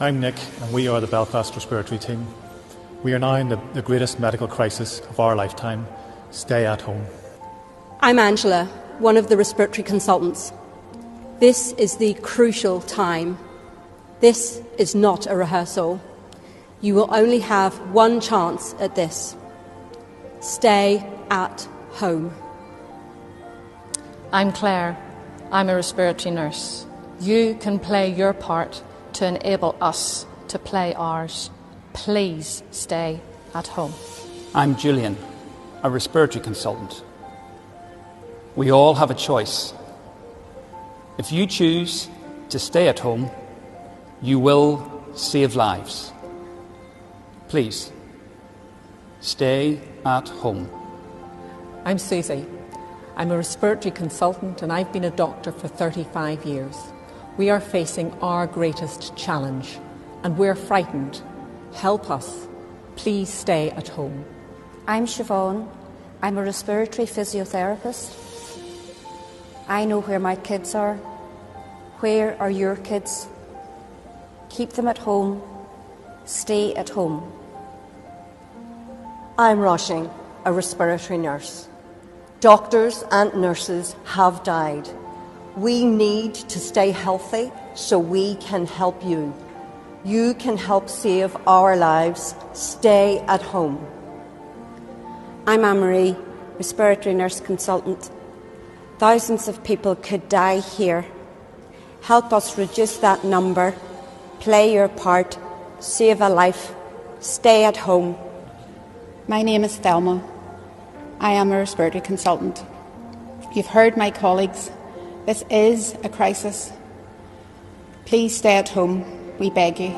I'm Nick, and we are the Belfast Respiratory Team. We are now in the greatest medical crisis of our lifetime. Stay at home. I'm Angela, one of the respiratory consultants. This is the crucial time. This is not a rehearsal. You will only have one chance at this. Stay at home. I'm Claire. I'm a respiratory nurse. You can play your part to enable us to play ours. Please stay at home. I'm Julian, a respiratory consultant. We all have a choice. If you choose to stay at home, you will save lives. Please, stay at home. I'm Susie. I'm a respiratory consultant and I've been a doctor for 35 years. We are facing our greatest challenge and we're frightened. Help us. Please stay at home. I'm Siobhan. I'm a respiratory physiotherapist. I know where my kids are. Where are your kids? Keep them at home. Stay at home. I'm Roisin, a respiratory nurse. Doctors and nurses have died. We need to stay healthy so we can help you. You can help save our lives. Stay at home. I'm Anne-Marie, respiratory nurse consultant. Thousands of people could die here. Help us reduce that number. Play your part. Save a life. Stay at home. My name is Thelma. I am a respiratory consultant. You've heard my colleagues. This is a crisis. Please stay at home, we beg you.